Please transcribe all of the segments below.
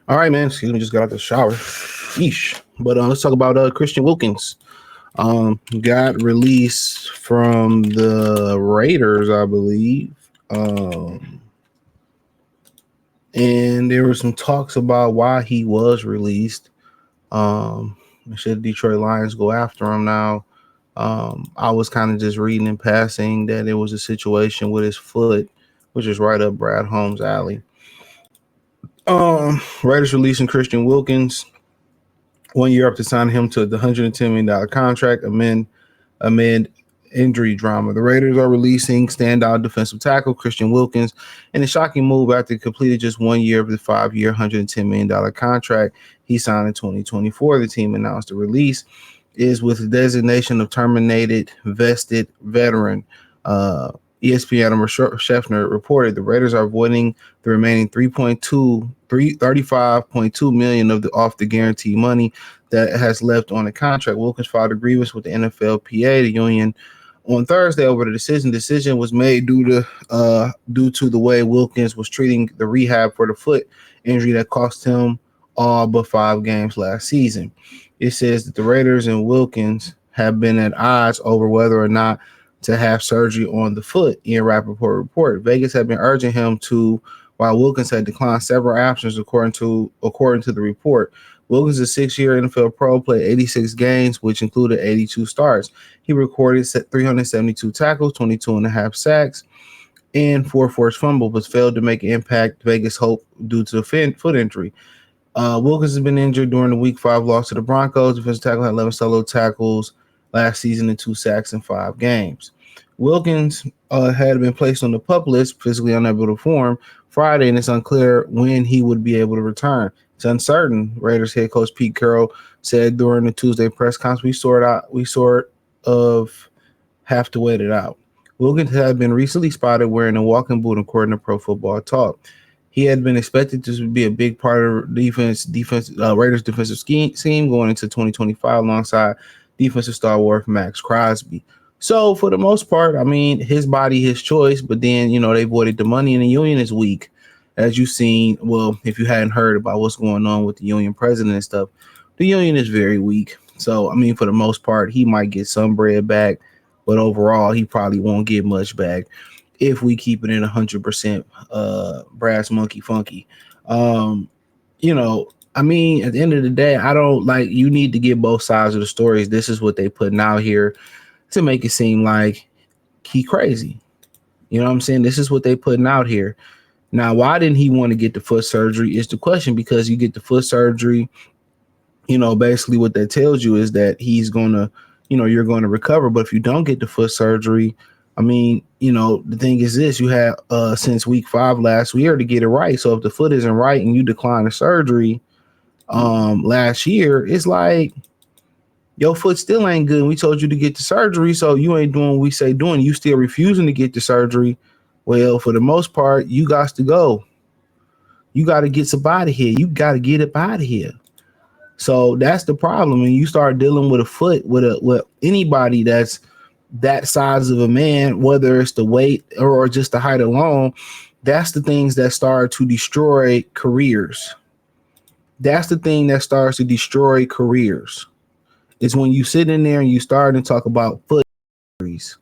All right, man. Excuse me, just got out the shower. Yeesh. But let's talk about Christian Wilkins. Got released from the Raiders, I believe. And there were some talks about why he was released. Um, should the Detroit Lions go after him now? I was kind of just reading in passing that it was a situation with his foot, which is right up Brad Holmes' alley. Raiders releasing Christian Wilkins 1 year after signing him to the $110 million contract amid injury drama. The Raiders are releasing standout defensive tackle Christian Wilkins in a shocking move after he completed just 1 year of the 5 year, $110 million contract he signed in 2024. The team announced the release is with the designation of terminated vested veteran. ESPN Adam Schefter reported the Raiders are avoiding the remaining 35.2 million of the off the guarantee money that has left on the contract. Wilkins filed a grievance with the NFLPA, the union, on Thursday over the decision. Decision was made due to the way Wilkins was treating the rehab for the foot injury that cost him all but 5 games last season. It says that the Raiders and Wilkins have been at odds over whether or not to have surgery on the foot. Ian Rappaport reported Vegas had been urging him to, while Wilkins had declined several options according to the report. Wilkins, a 6-year NFL pro, played 86 games, which included 82 starts. He recorded 372 tackles, 22 and a half sacks, and 4 forced fumbles, but failed to make an impact Vegas hoped due to the foot injury. Wilkins has been injured during the Week 5 loss to the Broncos. Defensive tackle had 11 solo tackles last season and 2 sacks in 5 games. Wilkins had been placed on the PUP list, physically unable to perform Friday, and it's unclear when he would be able to return. It's uncertain, Raiders head coach Pete Carroll said during the Tuesday press conference. We sort of have to wait it out. Wilkins had been recently spotted wearing a walking boot, according to Pro Football Talk. He had been expected to be a big part of Raiders defensive scheme going into 2025 alongside defensive stalwart Max Crosby. So for the most part, I mean, his body, his choice. But then they voided the money, and the union is weak, as you've seen. Well, if you hadn't heard about what's going on with the union president and stuff, the union is very weak. So I mean, for the most part, he might get some bread back, but overall, he probably won't get much back if we keep it in 100% brass monkey funky. I mean, at the end of the day, I don't like you need to get both sides of the stories. This is what they putting out here to make it seem like he crazy. You know what I'm saying? This is what they putting out here. Now, why didn't he want to get the foot surgery is the question, because you get the foot surgery, basically what that tells you is that he's going to, you're going to recover. But if you don't get the foot surgery, I mean, the thing is this, you have since week 5 last year to get it right. So if the foot isn't right and you decline the surgery last year, it's like your foot still ain't good. We told you to get the surgery, so you ain't doing what we say doing. You still refusing to get the surgery. Well, for the most part, you got to go. You got to get some out of here. You got to get up out of here. So that's the problem. When you start dealing with a foot with anybody that's that size of a man, whether it's the weight or just the height alone, that's the things that start to destroy careers. That's the thing that starts to destroy careers. It's when you sit in there and you start and talk about foot injuries,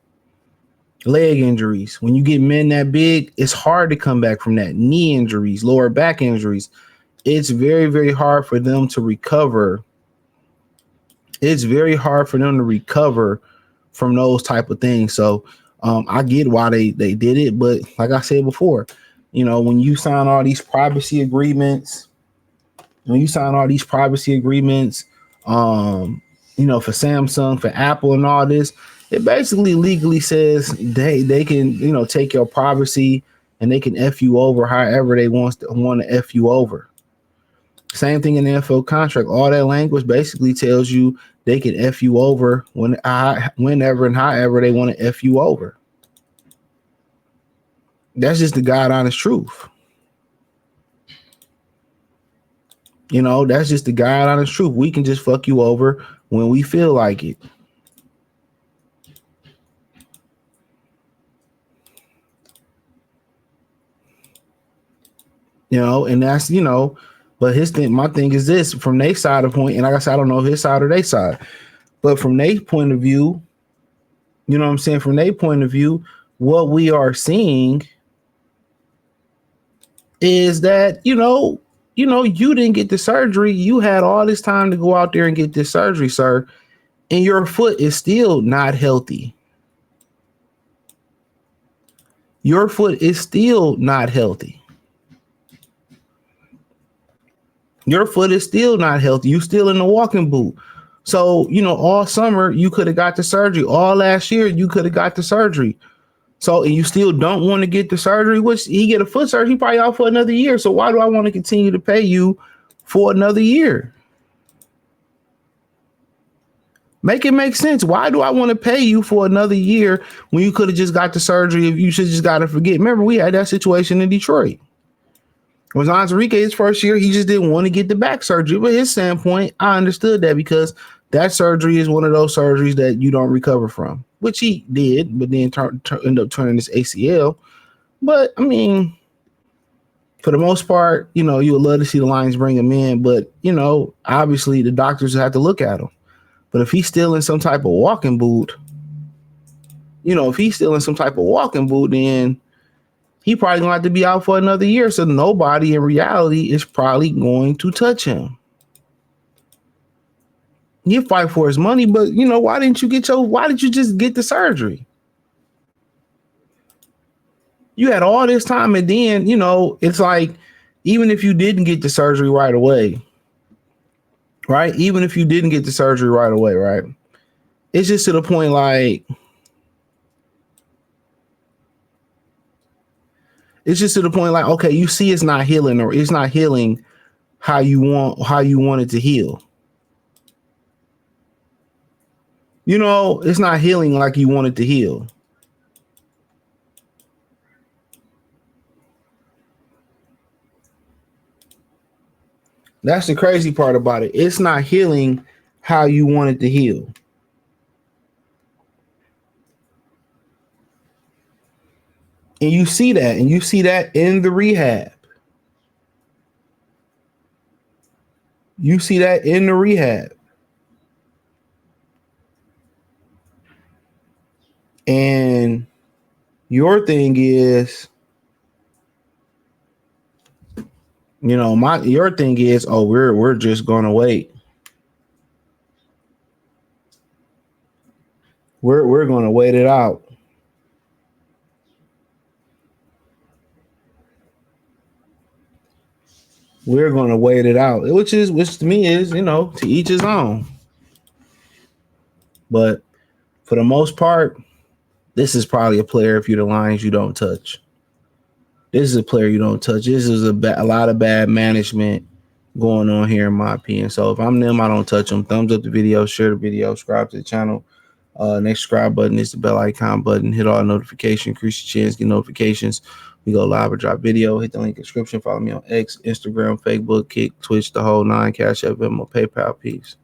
leg injuries. When you get men that big, it's hard to come back from that. Knee injuries, lower back injuries. It's very, very hard for them to recover. It's very hard for them to recover from those type of things. So I get why they did it. But like I said before, when you sign all these privacy agreements, for for Samsung, for Apple and all this, it basically legally says they can, take your privacy and they can F you over however they want to F you over. Same thing in the NFL contract. All that language basically tells you they can F you over whenever and however they want to F you over. That's just the God honest truth. That's just the God honest truth. We can just fuck you over when we feel like it. And that's, But my thing is this: from their side of point, and like I said, I don't know if his side or their side, but from their point of view, you know what I'm saying? From their point of view, what we are seeing is that you didn't get the surgery. You had all this time to go out there and get this surgery, sir, and your foot is still not healthy. Your foot is still not healthy. Your foot is still not healthy. You still in the walking boot. So, all summer you could have got the surgery. All last year you could have got the surgery. So, and you still don't want to get the surgery, which he get a foot surgery, he probably out for another year. So why do I want to continue to pay you for another year? Make it make sense. Why do I want to pay you for another year when you could have just got the surgery? If you should just got to forget. Remember, we had that situation in Detroit. It was Enrique's first year. He just didn't want to get the back surgery. But his standpoint, I understood that because that surgery is one of those surgeries that you don't recover from, which he did, but then ended up turning his ACL. But I mean, for the most part, you would love to see the Lions bring him in, but obviously the doctors have to look at him. But if he's still in some type of walking boot, then he probably gonna have to be out for another year. So nobody in reality is probably going to touch him. You fight for his money, but why did you just get the surgery? You had all this time, and then, it's like, even if you didn't get the surgery right away, right? Even if you didn't get the surgery right away, right? It's just to the point like, okay, you see it's not healing, or it's not healing how you want it to heal. It's not healing like you want it to heal. That's the crazy part about it. It's not healing how you want it to heal. And you see that, in the rehab. You see that in the rehab. And your thing is, your thing is, oh, we're just gonna wait. We're gonna wait it out. We're gonna wait it out, which to me is, to each his own. But for the most part, this is probably a player, if you're the Lions, you don't touch. This is a player you don't touch. This is a lot of bad management going on here, in my opinion. So if I'm them, I don't touch them. Thumbs up the video, share the video, subscribe to the channel. Next subscribe button is the bell icon button. Hit all notifications, increase your chance, get notifications. We go live or drop video. Hit the link in the description. Follow me on X, Instagram, Facebook, Kick, Twitch, the whole nine. Cash App, Venmo, PayPal. Peace.